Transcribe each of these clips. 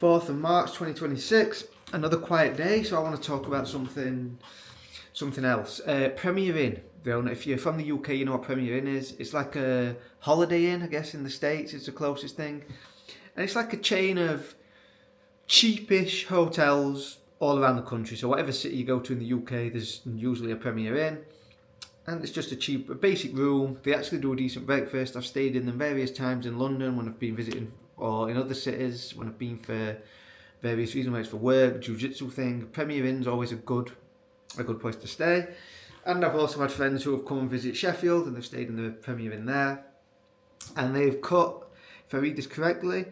4th of March 2026, another quiet day, so I want to talk about something else. Premier Inn. If you're from the UK, you know what Premier Inn is. It's like a Holiday Inn, I guess, in the States. It's the closest thing. And it's like a chain of cheapish hotels all around the country. So whatever city you go to in the UK, there's usually a Premier Inn. And it's just a basic room. They actually do a decent breakfast. I've stayed in them various times in London when I've been visiting, or in other cities when I've been for various reasons, whether it's for work, jiu-jitsu thing. Premier Inn's always a good place to stay. And I've also had friends who have come and visit Sheffield and they've stayed in the Premier Inn there. And they've cut, if I read this correctly,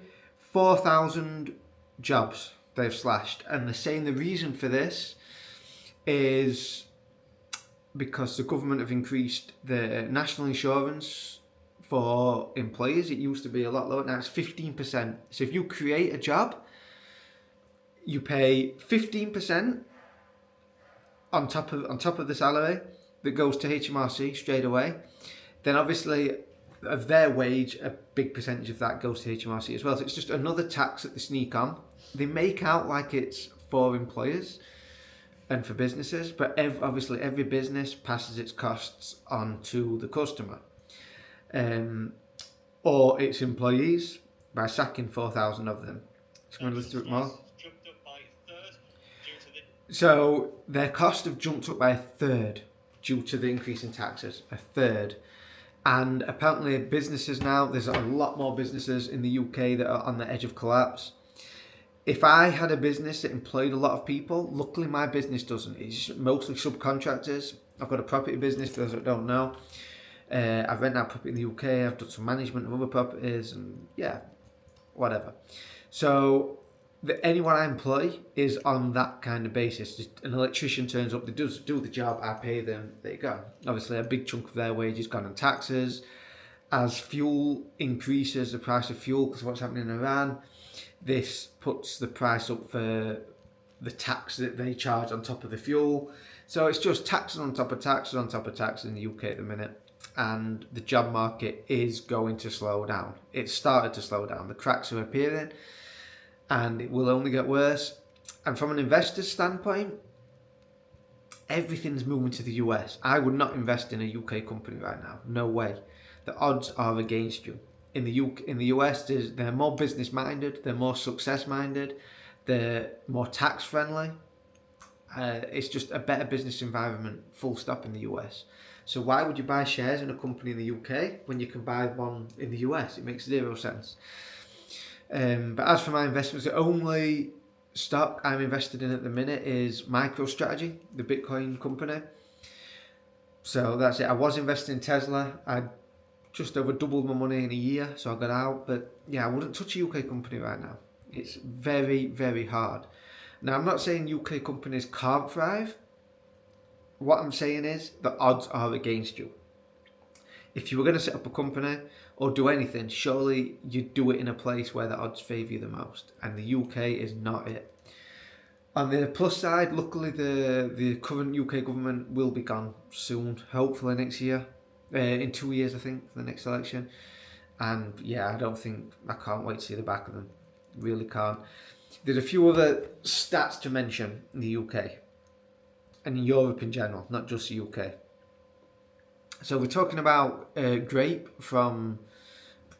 4,000 jobs they've slashed. And they're saying the reason for this is because the government have increased the national insurance for employees. It used to be a lot lower, now it's 15%. So if you create a job, you pay 15% on top of the salary that goes to HMRC straight away. Then obviously of their wage, a big percentage of that goes to HMRC as well. So it's just another tax that they sneak on. They make out like it's for employers and for businesses, but obviously every business passes its costs on to the customer or its employees by sacking 4,000 of them. So I'm going to list it more. So their costs have jumped up by a third due to the increase in taxes. A third. And apparently businesses now, there's a lot more businesses in the UK that are on the edge of collapse. If I had a business that employed a lot of people, luckily my business doesn't. It's mostly subcontractors. I've got a property business, for those that don't know. I rent out property in the UK. I've done some management of other properties and yeah, whatever. So anyone I employ is on that kind of basis. Just an electrician turns up, they do the job, I pay them, there you go. Obviously a big chunk of their wages gone on taxes. As fuel increases, the price of fuel, because of what's happening in Iran, this puts the price up for the tax that they charge on top of the fuel. So it's just taxes on top of taxes on top of taxes in the UK at the minute. And the job market is going to slow down. It's started to slow down. The cracks are appearing and it will only get worse. And from an investor's standpoint, everything's moving to the US. I would not invest in a UK company right now. No way. The odds are against you. In the US, they're more business minded, they're more success minded, they're more tax friendly. It's just a better business environment, full stop, in the US. So why would you buy shares in a company in the UK when you can buy one in the US? It makes zero sense. But as for my investments, the only stock I'm invested in at the minute is MicroStrategy, the Bitcoin company. So that's it. I was investing in Tesla. I just over doubled my money in a year, so I got out. But yeah, I wouldn't touch a UK company right now. It's very, very hard. Now, I'm not saying UK companies can't thrive. What I'm saying is the odds are against you. If you were going to set up a company or do anything, surely you'd do it in a place where the odds favour you the most. And the UK is not it. On the plus side, luckily the current UK government will be gone soon, hopefully next year. In 2 years, I think, for the next election. And yeah, I can't wait to see the back of them. Really can't. There's a few other stats to mention in the UK and in Europe in general, not just the UK. So we're talking about grape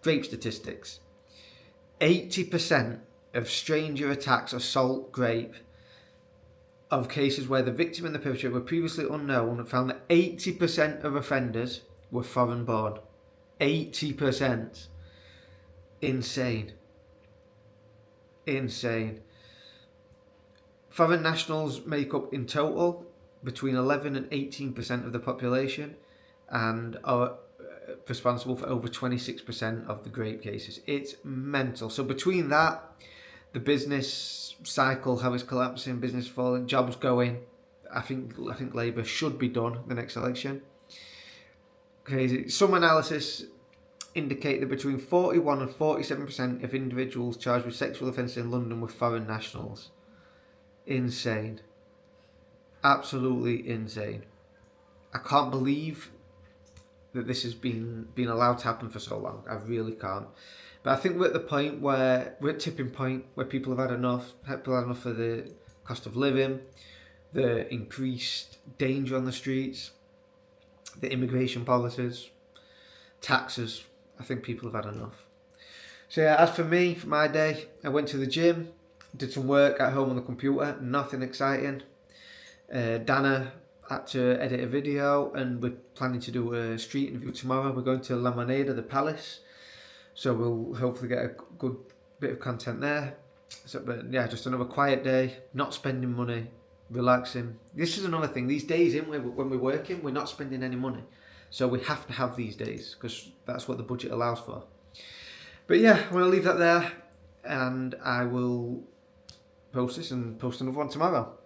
statistics. 80% of stranger attacks assault grape of cases where the victim and the perpetrator were previously unknown and found that 80% of offenders were foreign born. 80%. Insane. Foreign nationals make up in total between 11 and 18% of the population and are responsible for over 26% of the grape cases. It's mental. So between that, the business cycle, how it's collapsing, business falling, jobs going, I think Labour should be done the next election. Crazy. Some analysis indicate that between 41 and 47% of individuals charged with sexual offences in London were foreign nationals. Insane. Absolutely insane. I can't believe that this has been allowed to happen for so long. I really can't. But I think we're at the point where we're at tipping point where people have had enough. People have had enough of the cost of living, the increased danger on the streets, the immigration policies, taxes. I think people have had enough. So yeah, as for me, for my day, I went to the gym, did some work at home on the computer, nothing exciting. Dana had to edit a video, and we're planning to do a street interview tomorrow. We're going to La Moneda, the palace, so we'll hopefully get a good bit of content there. So, but yeah, just another quiet day, not spending money, relaxing. This is another thing. These days, when we're working, we're not spending any money, so we have to have these days because that's what the budget allows for. But yeah, I'm going to leave that there, and I will post this and post another one tomorrow.